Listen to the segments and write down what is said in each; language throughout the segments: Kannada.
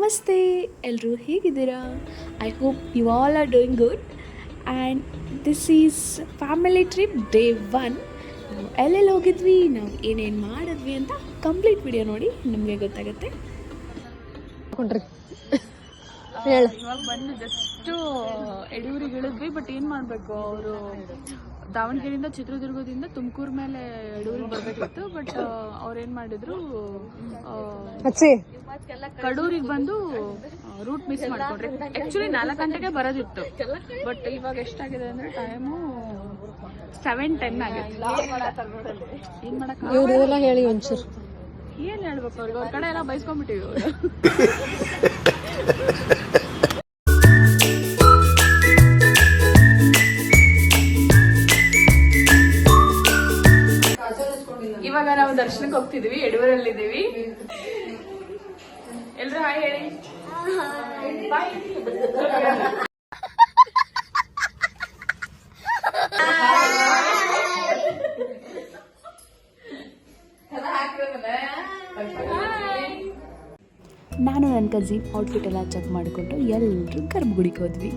ನಮಸ್ತೆ ಎಲ್ಲರೂ ಹೇಗಿದ್ದೀರಾ? I hope you all are doing good and this is family trip day 1. ನಾವು ಎಲ್ಲೆಲ್ಲಿ ಹೋಗಿದ್ವಿ, ನಾವು ಏನೇನು ಮಾಡಿದ್ವಿ ಅಂತ ಕಂಪ್ಲೀಟ್ ವಿಡಿಯೋ ನೋಡಿ ನಿಮಗೆ ಗೊತ್ತಾಗುತ್ತೆ. ಇವಾಗ ಬಂದು ಜಸ್ಟು ಯಡಿಯೂರಿಗೆ ಇಳಿದ್ವಿ. ಬಟ್ ಏನು ಮಾಡಬೇಕು, ಅವರು ದಾವಣಗೆರೆಯಿಂದ ಚಿತ್ರದುರ್ಗದಿಂದ ತುಮಕೂರು ಮೇಲೆ ಯಡಿಯೂರಿಗೆ ಬರಬೇಕಿತ್ತು. ಬಟ್ ಅವ್ರು ಏನು ಮಾಡಿದ್ರು, ಕಡೂರಿಗೆ ಬಂದು ರೂಟ್ ಮಿಸ್ ಮಾಡ್ಕೊಂಡ್ರಿ. ಆ್ಯಕ್ಚುಲಿ 4 ಗಂಟೆಗೆ ಬರೋದಿತ್ತು. ಬಟ್ ಇವಾಗ ಎಷ್ಟಾಗಿದೆ ಅಂದರೆ ಟೈಮು 7:10 ಆಗಿದೆ. ಏನು ಮಾಡೋಕ್ಕೆ ಹೇಳಿ ಒಂಚೂರು ಏನು ಹೇಳ್ಬೇಕು ಅವ್ರಿಗೆ, ಅವ್ರ ಕಡೆ ಎಲ್ಲ ಬೈಸ್ಕೊಂಡ್ಬಿಟ್ಟಿವಿ ಅವರು. ಇವಾಗ ನಾವು ದರ್ಶನಕ್ಕೆ ಹೋಗ್ತಿದೀವಿ, ಯಡಿಯೂರಲ್ಲಿದ್ದೀವಿ. ಎಲ್ರು ಹಾಯ್ ಹೇಳಿ. ಬಾಯ್. ನಾನು ನನ್ನ ಕಸಿನ್ ಔಟ್ಫಿಟ್ ಎಲ್ಲ ಚೆಕ್ ಮಾಡಿಕೊಂಡು ಎಲ್ಲರೂ ಗರ್ಭಗುಡಿಗೆ ಹೋದ್ವಿ.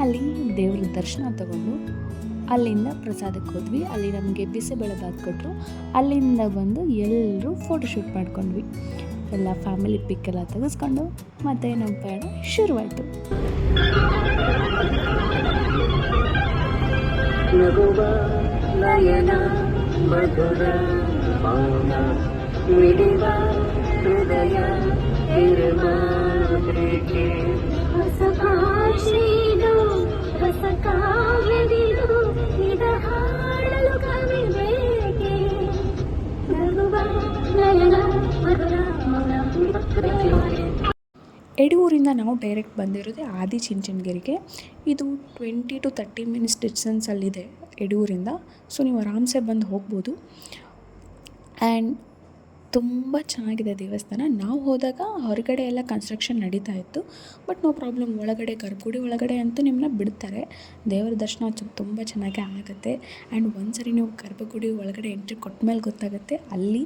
ಅಲ್ಲಿ ದೇವ್ರ ದರ್ಶನ ತಗೊಂಡು ಅಲ್ಲಿಂದ ಪ್ರಸಾದಕ್ಕೆ ಹೋದ್ವಿ. ಅಲ್ಲಿ ನಮಗೆ ಬಿಸಿಬೇಳೆಬಾತ್ ಕೊಟ್ಟರು. ಅಲ್ಲಿಂದ ಬಂದು ಎಲ್ಲರೂ ಫೋಟೋಶೂಟ್ ಮಾಡ್ಕೊಂಡ್ವಿ. ಎಲ್ಲ ಫ್ಯಾಮಿಲಿ ಪಿಕ್ ಎಲ್ಲ ತೆಗೆಸ್ಕೊಂಡು ಮತ್ತೆ ನಮ್ಮ ಪ್ರಯಾಣ ಶುರುವಾಯಿತು. ಯಡಿಯೂರಿಂದ ನಾವು ಡೈರೆಕ್ಟ್ ಬಂದಿರೋದೇ ಆದಿಚುಂಚನಗಿರಿಗೆ. ಇದು 20 to 30 ಮಿನಿಟ್ಸ್ ಡಿಸ್ಟೆನ್ಸಲ್ಲಿದೆ ಯಡಿಯೂರಿಂದ. ಸೊ ನೀವು ಆರಾಮ್ಸೆ ಬಂದು ಹೋಗ್ಬೋದು. ಆ್ಯಂಡ್ ತುಂಬ ಚೆನ್ನಾಗಿದೆ ದೇವಸ್ಥಾನ. ನಾವು ಹೋದಾಗ ಹೊರಗಡೆ ಎಲ್ಲ ಕನ್ಸ್ಟ್ರಕ್ಷನ್ ನಡೀತಾ ಇತ್ತು. ಬಟ್ ನೋ ಪ್ರಾಬ್ಲಮ್, ಒಳಗಡೆ ಗರ್ಭಗುಡಿ ಒಳಗಡೆ ಅಂತೂ ನಿಮ್ಮನ್ನ ಬಿಡ್ತಾರೆ. ದೇವರ ದರ್ಶನ ತುಂಬ ಚೆನ್ನಾಗಿ ಆಗುತ್ತೆ. ಆ್ಯಂಡ್ ಒಂದ್ಸರಿ ನೀವು ಗರ್ಭಗುಡಿ ಒಳಗಡೆ ಎಂಟ್ರಿ ಕೊಟ್ಟ ಮೇಲೆ ಗೊತ್ತಾಗುತ್ತೆ ಅಲ್ಲಿ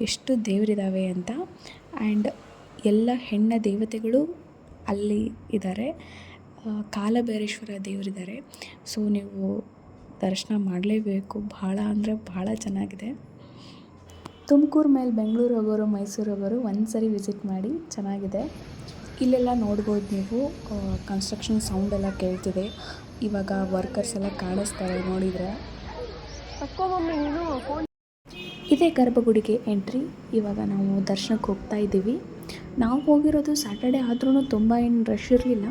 ಎಷ್ಟು ದೇವರಿದ್ದಾವೆ ಅಂತ. ಆ್ಯಂಡ್ ಎಲ್ಲ ಹೆಣ್ಣ ದೇವತೆಗಳು ಅಲ್ಲಿ ಇದ್ದಾರೆ. ಕಾಲಭೈರೇಶ್ವರ ದೇವರಿದ್ದಾರೆ. ಸೊ ನೀವು ದರ್ಶನ ಮಾಡಲೇಬೇಕು. ಭಾಳ ಅಂದರೆ ಭಾಳ ಚೆನ್ನಾಗಿದೆ. ತುಮಕೂರು ಮೇಲೆ ಬೆಂಗಳೂರು ಹೋಗೋರು, ಮೈಸೂರು ಹೋಗೋರು ಒಂದ್ಸರಿ ವಿಸಿಟ್ ಮಾಡಿ, ಚೆನ್ನಾಗಿದೆ. ಇಲ್ಲೆಲ್ಲ ನೋಡ್ಬೋದು ನೀವು, ಕನ್ಸ್ಟ್ರಕ್ಷನ್ ಸೌಂಡ್ ಎಲ್ಲ ಕೇಳ್ತಿದೆ. ಇವಾಗ ವರ್ಕರ್ಸ್ ಎಲ್ಲ ಕಾಣಿಸ್ತಾರೆ ನೋಡಿದರೆ. ಇದೇ ಗರ್ಭಗುಡಿಗೆ ಎಂಟ್ರಿ. ಇವಾಗ ನಾವು ದರ್ಶನಕ್ಕೆ ಹೋಗ್ತಾ ಇದ್ದೀವಿ. ನಾವು ಹೋಗಿರೋದು ಸ್ಯಾಟರ್ಡೆ ಆದ್ರೂ ತುಂಬ ಏನು ರಶ್ ಇರಲಿಲ್ಲ.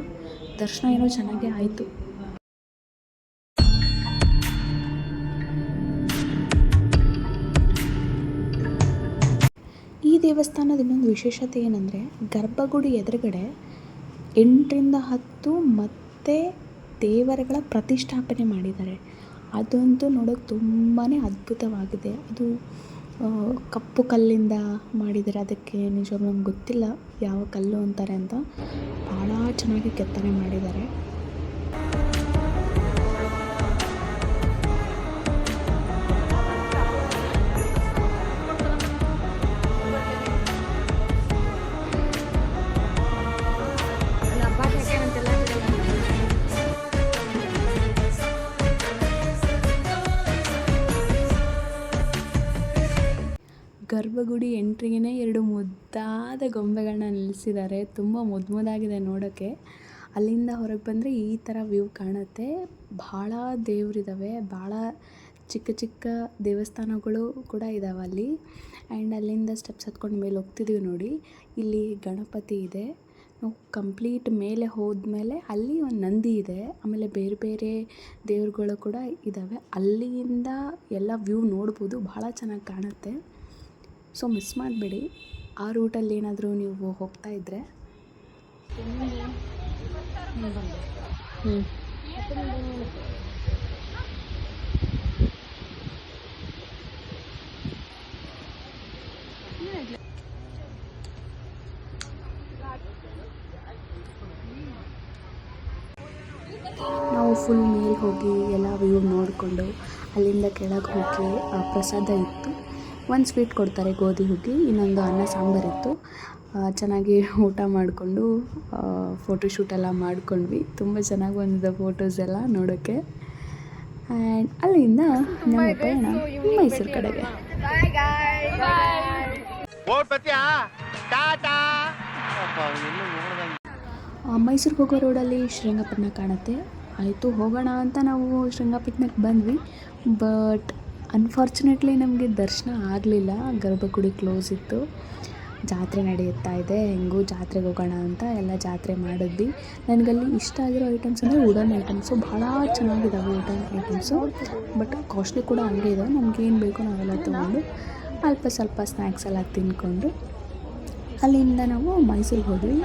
ದರ್ಶನ ಏನೋ ಚೆನ್ನಾಗೇ ಆಯಿತು. ಈ ದೇವಸ್ಥಾನದ ಇನ್ನೊಂದು ವಿಶೇಷತೆ ಏನಂದರೆ, ಗರ್ಭಗುಡಿ ಎದುರುಗಡೆ 8 ರಿಂದ 10 ಮತ್ತು ದೇವರುಗಳ ಪ್ರತಿಷ್ಠಾಪನೆ ಮಾಡಿದ್ದಾರೆ. ಅದಂತೂ ನೋಡೋಕೆ ತುಂಬಾ ಅದ್ಭುತವಾಗಿದೆ. ಅದು ಕಪ್ಪು ಕಲ್ಲಿಂದ ಮಾಡಿದ್ದಾರೆ. ಅದಕ್ಕೆ ನಿಜವಾಗ್ಲೂ ನಮ್ಗೆ ಗೊತ್ತಿಲ್ಲ ಯಾವ ಕಲ್ಲು ಅಂತಾರೆ ಅಂತ. ಭಾಳ ಚೆನ್ನಾಗಿ ಕೆತ್ತನೆ ಮಾಡಿದ್ದಾರೆ. ಗರ್ಭಗುಡಿ ಎಂಟ್ರಿಗೇ 2 ಮುದ್ದಾದ ಗೊಂಬೆಗಳನ್ನ ನಿಲ್ಲಿಸಿದ್ದಾರೆ. ತುಂಬ ಮುದ್ದಾಗಿದೆ ನೋಡೋಕ್ಕೆ. ಅಲ್ಲಿಂದ ಹೊರಗೆ ಬಂದರೆ ಈ ಥರ ವ್ಯೂ ಕಾಣುತ್ತೆ. ಭಾಳ ದೇವರಿದ್ದಾವೆ, ಭಾಳ ಚಿಕ್ಕ ಚಿಕ್ಕ ದೇವಸ್ಥಾನಗಳು ಕೂಡ ಇದ್ದಾವೆ ಅಲ್ಲಿ. ಆ್ಯಂಡ್ ಅಲ್ಲಿಂದ ಸ್ಟೆಪ್ಸ್ ಹತ್ಕೊಂಡು ಮೇಲೆ ಹೋಗ್ತಿದ್ದೀವಿ ನೋಡಿ. ಇಲ್ಲಿ ಗಣಪತಿ ಇದೆ. ನಾವು ಕಂಪ್ಲೀಟ್ ಮೇಲೆ ಹೋದ್ಮೇಲೆ ಅಲ್ಲಿ ಒಂದು ನಂದಿ ಇದೆ. ಆಮೇಲೆ ಬೇರೆ ಬೇರೆ ದೇವ್ರುಗಳು ಕೂಡ ಇದ್ದಾವೆ. ಅಲ್ಲಿಂದ ಎಲ್ಲ ವ್ಯೂ ನೋಡ್ಬೋದು. ಭಾಳ ಚೆನ್ನಾಗಿ ಕಾಣುತ್ತೆ. ಸೊ ಮಿಸ್ ಮಾಡಬೇಡಿ. ಆ ರೂಟಲ್ಲಿ ಏನಾದರೂ ನೀವು ಹೋಗ್ತಾ ಇದ್ದರೆ. ನಾವು ಫುಲ್ ಮೇಲೆ ಹೋಗಿ ಎಲ್ಲ ವ್ಯೂ ನೋಡಿಕೊಂಡು ಅಲ್ಲಿಂದ ಕೆಳಗೆ ಹೋಗಿ ಪ್ರಸಾದ ಇತ್ತು. ಒಂದು ಸ್ವೀಟ್ ಕೊಡ್ತಾರೆ, ಗೋಧಿ ಹುಗ್ಗಿ, ಇನ್ನೊಂದು ಅನ್ನ ಸಾಂಬಾರಿತ್ತು. ಚೆನ್ನಾಗಿ ಊಟ ಮಾಡಿಕೊಂಡು ಫೋಟೋಶೂಟೆಲ್ಲ ಮಾಡ್ಕೊಂಡ್ವಿ. ತುಂಬ ಚೆನ್ನಾಗಿ ಬಂದಿದೆ ಫೋಟೋಸ್ ಎಲ್ಲ ನೋಡೋಕ್ಕೆ. ಆ್ಯಂಡ್ ಅಲ್ಲಿಂದ ನಮ್ಮ ಪಯಣ ಮೈಸೂರು ಕಡೆಗೆ. ಮೈಸೂರಿಗೆ ಹೋಗೋ ರೋಡಲ್ಲಿ ಶ್ರೀರಂಗಪಟ್ಟಣ ಕಾಣುತ್ತೆ. ಆಯಿತು ಹೋಗೋಣ ಅಂತ ನಾವು ಶ್ರೀರಂಗಪಟ್ಟಣಕ್ಕೆ ಬಂದ್ವಿ. ಬಟ್ ಅನ್ಫಾರ್ಚುನೇಟ್ಲಿ ನಮಗೆ ದರ್ಶನ ಆಗಲಿಲ್ಲ, ಗರ್ಭಗುಡಿ ಕ್ಲೋಸ್ ಇತ್ತು. ಜಾತ್ರೆ ನಡೆಯುತ್ತಾ ಇದೆ, ಹೆಂಗೂ ಜಾತ್ರೆಗೆ ಹೋಗೋಣ ಅಂತ ಎಲ್ಲ ಜಾತ್ರೆ ಮಾಡಿದ್ವಿ. ನನಗಲ್ಲಿ ಇಷ್ಟ ಆಗಿರೋ ಐಟಮ್ಸ್ ಅಂದರೆ ವುಡನ್ ಐಟಮ್ಸು ಭಾಳ ಚೆನ್ನಾಗಿದ್ದಾವೆ. ವುಡನ್ ಐಟಮ್ಸು ಬಟ್ ಕಾಸ್ಟ್ಲಿ ಕೂಡ ಹಂಗೆ ಇದೆ. ನಮಗೇನು ಬೇಕೋ ನಾವೆಲ್ಲ ತೊಗೊಂಡು ಅಲ್ಪ ಸ್ವಲ್ಪ ಸ್ನ್ಯಾಕ್ಸ್ ಎಲ್ಲ ತಿಂದ್ಕೊಂಡು ಅಲ್ಲಿಂದ ನಾವು ಮೈಸೂರಿಗೆ ಹೋದ್ವಿ.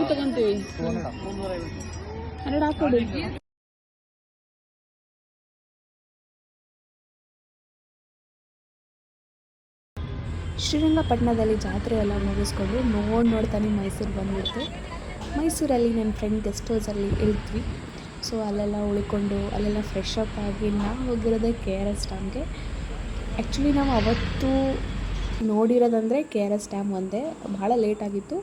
ತಗೊಂತೀವಿ 100 ಹಾಕೊಡಿ. ಶ್ರೀರಂಗಪಟ್ಟಣದಲ್ಲಿ ಜಾತ್ರೆ ಎಲ್ಲ ಮುಗಿಸ್ಕೊಂಡು ನೋಡ್ತಾನೆ ಮೈಸೂರು ಬಂದ್ಬಿಡ್ತು. ಮೈಸೂರಲ್ಲಿ ನನ್ನ ಫ್ರೆಂಡ್ ಗೆಸ್ಟ್ ಹೌಸಲ್ಲಿ ಇಳಿದ್ವಿ. ಸೊ ಅಲ್ಲೆಲ್ಲ ಉಳ್ಕೊಂಡು ಅಲ್ಲೆಲ್ಲ ಫ್ರೆಶ್ ಅಪ್ ಆಗಿ ನಾವು ಹೋಗಿರೋದೇ KRS ಡ್ಯಾಮ್ಗೆ. ಆ್ಯಕ್ಚುಲಿ ನಾವು ಅವತ್ತು ನೋಡಿರೋದಂದರೆ KRS ಡ್ಯಾಮ್ ಒಂದೇ. ಭಾಳ ಲೇಟಾಗಿತ್ತು.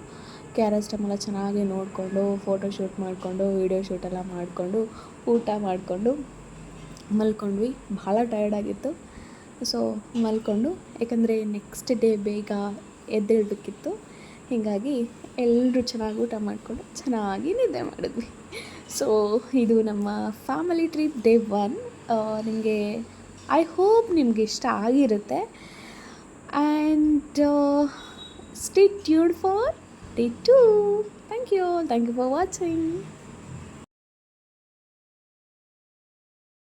KRS ಡ್ಯಾಮ್ ಎಲ್ಲ ಚೆನ್ನಾಗಿ ನೋಡಿಕೊಂಡು ಫೋಟೋಶೂಟ್ ಮಾಡಿಕೊಂಡು ವೀಡಿಯೋ ಶೂಟೆಲ್ಲ ಮಾಡಿಕೊಂಡು ಊಟ ಮಾಡಿಕೊಂಡು ಮಲ್ಕೊಂಡ್ವಿ. ಭಾಳ ಟಯರ್ಡಾಗಿತ್ತು. ಸೊ ಮಲ್ಕೊಂಡು, ಯಾಕಂದರೆ ನೆಕ್ಸ್ಟ್ ಡೇ ಬೇಗ ಎದ್ದೇಳಬೇಕಿತ್ತು. ಹೀಗಾಗಿ ಎಲ್ಲರೂ ಚೆನ್ನಾಗಿ ಊಟ ಮಾಡಿಕೊಂಡು ಚೆನ್ನಾಗಿ ನಿದ್ದೆ ಮಾಡಿದ್ವಿ. ಸೊ ಇದು ನಮ್ಮ ಫ್ಯಾಮಿಲಿ ಟ್ರಿಪ್ ಡೇ 1. ನಿಮಗೆ ಐ ಹೋಪ್ ನಿಮಗೆ ಇಷ್ಟ ಆಗಿರುತ್ತೆ. And stay tuned for day 2. Thank you for watching.